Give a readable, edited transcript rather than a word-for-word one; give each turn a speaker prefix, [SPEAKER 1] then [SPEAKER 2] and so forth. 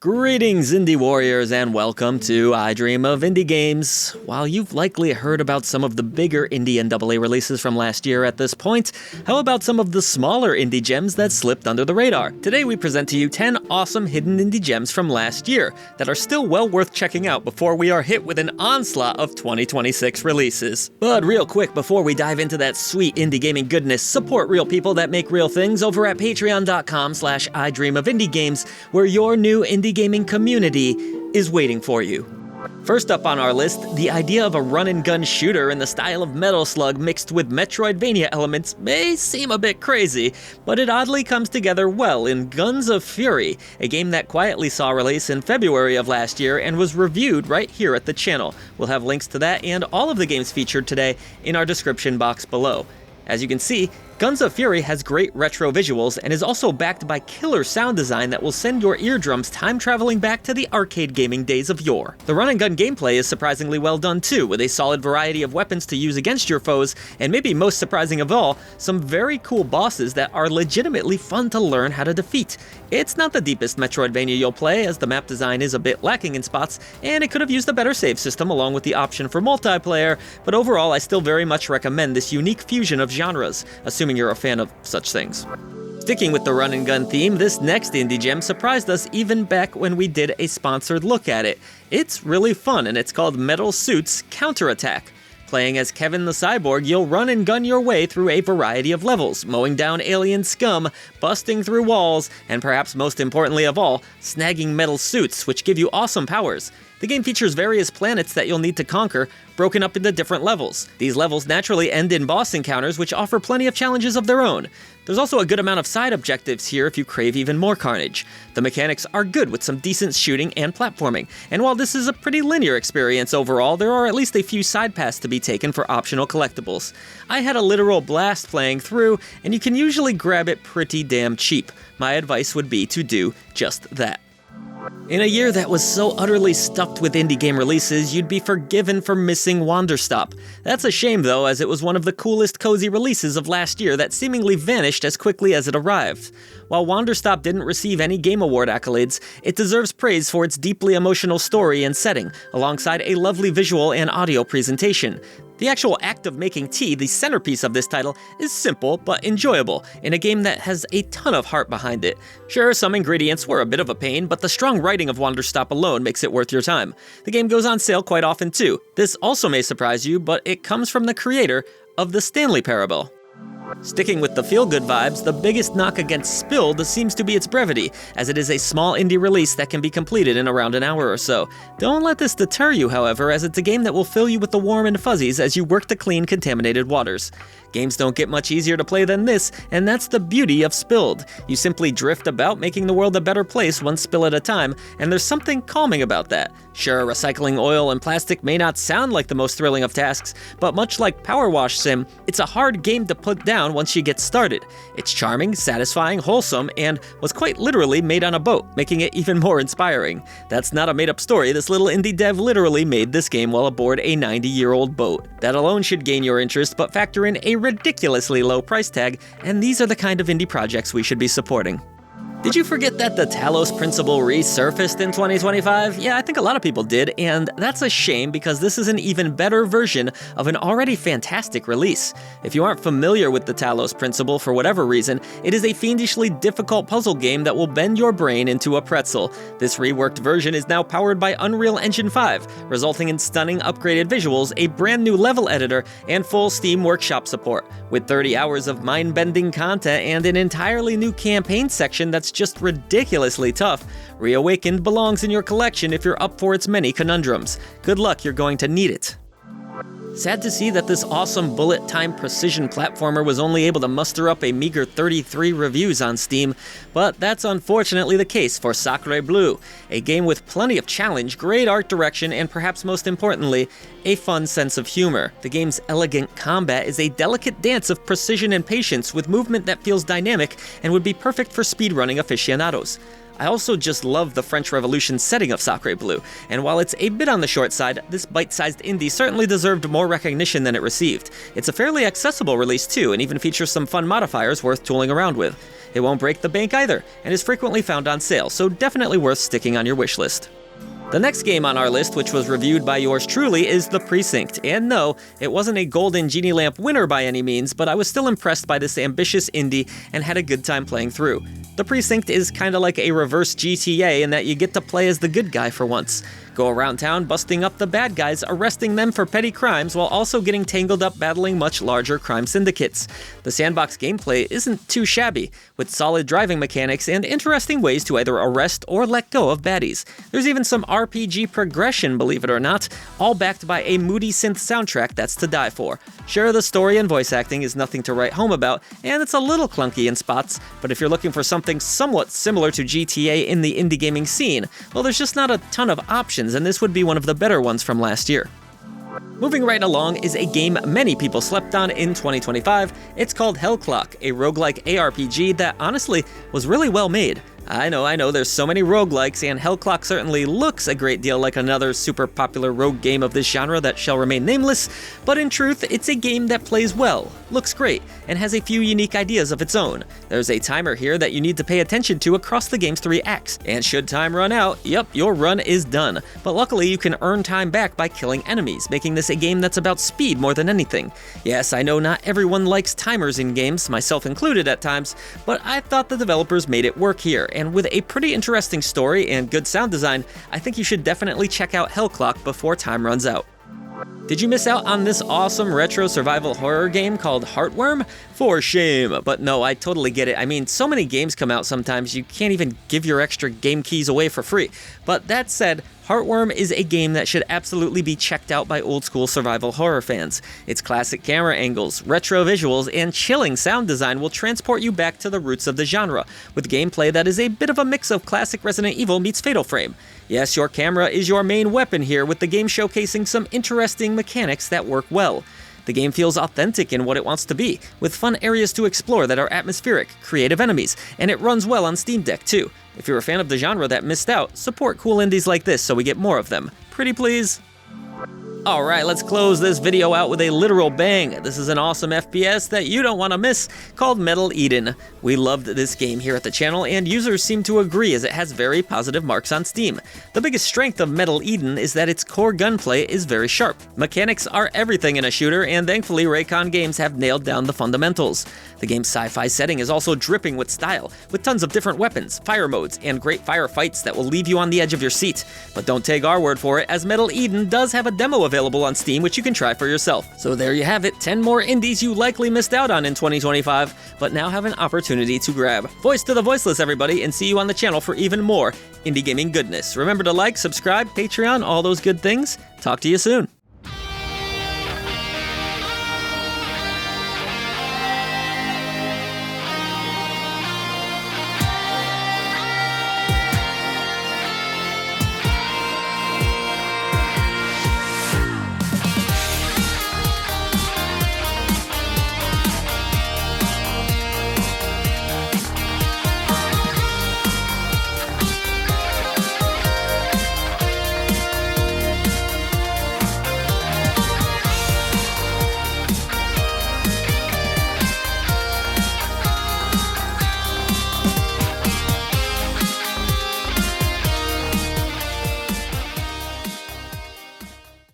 [SPEAKER 1] Greetings, indie warriors, and welcome to I Dream of Indie Games. While you've likely heard about some of the bigger indie AA releases from last year at this point, how about some of the smaller indie gems that slipped under the radar? Today we present to you 10 awesome hidden indie gems from last year that are still well worth checking out before we are hit with an onslaught of 2026 releases. But real quick, before we dive into that sweet indie gaming goodness, support real people that make real things over at patreon.com/idreamofindiegames, where your new indie gaming community is waiting for you. First up on our list, the idea of a run-and-gun shooter in the style of Metal Slug mixed with Metroidvania elements may seem a bit crazy, but it oddly comes together well in Guns of Fury, a game that quietly saw release in February of last year and was reviewed right here at the channel. We'll have links to that and all of the games featured today in our description box below. As you can see, Guns of Fury has great retro visuals and is also backed by killer sound design that will send your eardrums time-traveling back to the arcade gaming days of yore. The run-and-gun gameplay is surprisingly well done too, with a solid variety of weapons to use against your foes, and maybe most surprising of all, some very cool bosses that are legitimately fun to learn how to defeat. It's not the deepest Metroidvania you'll play, as the map design is a bit lacking in spots, and it could have used a better save system along with the option for multiplayer, but overall I still very much recommend this unique fusion of genres, assuming you're a fan of such things. Sticking with the run-and-gun theme, this next indie gem surprised us even back when we did a sponsored look at it. It's really fun, and it's called Metal Suits Counterattack. Playing as Kevin the Cyborg, you'll run and gun your way through a variety of levels, mowing down alien scum, busting through walls, and perhaps most importantly of all, snagging metal suits, which give you awesome powers. The game features various planets that you'll need to conquer, broken up into different levels. These levels naturally end in boss encounters, which offer plenty of challenges of their own. There's also a good amount of side objectives here if you crave even more carnage. The mechanics are good with some decent shooting and platforming, and while this is a pretty linear experience overall, there are at least a few side paths to be taken for optional collectibles. I had a literal blast playing through, and you can usually grab it pretty damn cheap. My advice would be to do just that. In a year that was so utterly stuffed with indie game releases, you'd be forgiven for missing Wanderstop. That's a shame though, as it was one of the coolest cozy releases of last year that seemingly vanished as quickly as it arrived. While Wanderstop didn't receive any Game Award accolades, it deserves praise for its deeply emotional story and setting, alongside a lovely visual and audio presentation. The actual act of making tea, the centerpiece of this title, is simple but enjoyable, in a game that has a ton of heart behind it. Sure, some ingredients were a bit of a pain, but the strong writing of Wanderstop alone makes it worth your time. The game goes on sale quite often too. This also may surprise you, but it comes from the creator of the Stanley Parable. Sticking with the feel-good vibes, the biggest knock against Spilled seems to be its brevity, as it is a small indie release that can be completed in around an hour or so. Don't let this deter you, however, as it's a game that will fill you with the warm and fuzzies as you work to clean contaminated waters. Games don't get much easier to play than this, and that's the beauty of Spilled. You simply drift about, making the world a better place one spill at a time, and there's something calming about that. Sure, recycling oil and plastic may not sound like the most thrilling of tasks, but much like Power Wash Sim, it's a hard game to put down once you get started. It's charming, satisfying, wholesome, and was quite literally made on a boat, making it even more inspiring. That's not a made-up story. This little indie dev literally made this game while aboard a 90-year-old boat. That alone should gain your interest, but factor in a ridiculously low price tag, and these are the kind of indie projects we should be supporting. Did you forget that the Talos principle resurfaced in 2025? Yeah, I think a lot of people did, and that's a shame because this is an even better version of an already fantastic release. If you aren't familiar with the Talos principle for whatever reason, it is a fiendishly difficult puzzle game that will bend your brain into a pretzel. This reworked version is now powered by Unreal Engine 5, resulting in stunning upgraded visuals, a brand new level editor, and full Steam Workshop support. With 30 hours of mind-bending content and an entirely new campaign section that's just ridiculously tough, Reawakened belongs in your collection if you're up for its many conundrums. Good luck, you're going to need it. Sad to see that this awesome bullet-time precision platformer was only able to muster up a meager 33 reviews on Steam, but that's unfortunately the case for Sacre Bleu, a game with plenty of challenge, great art direction, and perhaps most importantly, a fun sense of humor. The game's elegant combat is a delicate dance of precision and patience with movement that feels dynamic and would be perfect for speedrunning aficionados. I also just love the French Revolution setting of Sacre Bleu, and while it's a bit on the short side, this bite-sized indie certainly deserved more recognition than it received. It's a fairly accessible release too, and even features some fun modifiers worth tooling around with. It won't break the bank either, and is frequently found on sale, so definitely worth sticking on your wishlist. The next game on our list, which was reviewed by yours truly, is The Precinct. And no, it wasn't a Golden Genie Lamp winner by any means, but I was still impressed by this ambitious indie and had a good time playing through. The Precinct is kinda like a reverse GTA in that you get to play as the good guy for once. Go around town busting up the bad guys, arresting them for petty crimes while also getting tangled up battling much larger crime syndicates. The sandbox gameplay isn't too shabby, with solid driving mechanics and interesting ways to either arrest or let go of baddies. There's even some RPG progression, believe it or not, all backed by a moody synth soundtrack that's to die for. Sure, the story and voice acting is nothing to write home about, and it's a little clunky in spots, but if you're looking for something somewhat similar to GTA in the indie gaming scene, well, there's just not a ton of options, and this would be one of the better ones from last year. Moving right along is a game many people slept on in 2025. It's called Hellclock, a roguelike ARPG that honestly was really well made. I know, there's so many roguelikes, and Hellclock certainly looks a great deal like another super popular rogue game of this genre that shall remain nameless, but in truth, it's a game that plays well, looks great, and has a few unique ideas of its own. There's a timer here that you need to pay attention to across the game's 3 acts, and should time run out, yep, your run is done. But luckily, you can earn time back by killing enemies, making this a game that's about speed more than anything. Yes, I know not everyone likes timers in games, myself included at times, but I thought the developers made it work here, and with a pretty interesting story and good sound design, I think you should definitely check out Hellclock before time runs out. Did you miss out on this awesome retro survival horror game called Heartworm? For shame, but no, I totally get it. I mean, so many games come out sometimes you can't even give your extra game keys away for free. But that said, Heartworm is a game that should absolutely be checked out by old-school survival horror fans. Its classic camera angles, retro visuals, and chilling sound design will transport you back to the roots of the genre, with gameplay that is a bit of a mix of classic Resident Evil meets Fatal Frame. Yes, your camera is your main weapon here, with the game showcasing some interesting mechanics that work well. The game feels authentic in what it wants to be, with fun areas to explore that are atmospheric, creative enemies, and it runs well on Steam Deck too. If you're a fan of the genre that missed out, support cool indies like this so we get more of them. Pretty please? Alright, let's close this video out with a literal bang. This is an awesome FPS that you don't want to miss, called Metal Eden. We loved this game here at the channel, and users seem to agree as it has very positive marks on Steam. The biggest strength of Metal Eden is that its core gunplay is very sharp. Mechanics are everything in a shooter, and thankfully Raycon Games have nailed down the fundamentals. The game's sci-fi setting is also dripping with style, with tons of different weapons, fire modes, and great firefights that will leave you on the edge of your seat. But don't take our word for it, as Metal Eden does have a demo available on Steam which you can try for yourself. So there you have it, 10 more indies you likely missed out on in 2025, but now have an opportunity to grab. Voice to the voiceless, everybody, and see you on the channel for even more indie gaming goodness. Remember to like, subscribe, Patreon, all those good things. Talk to you soon.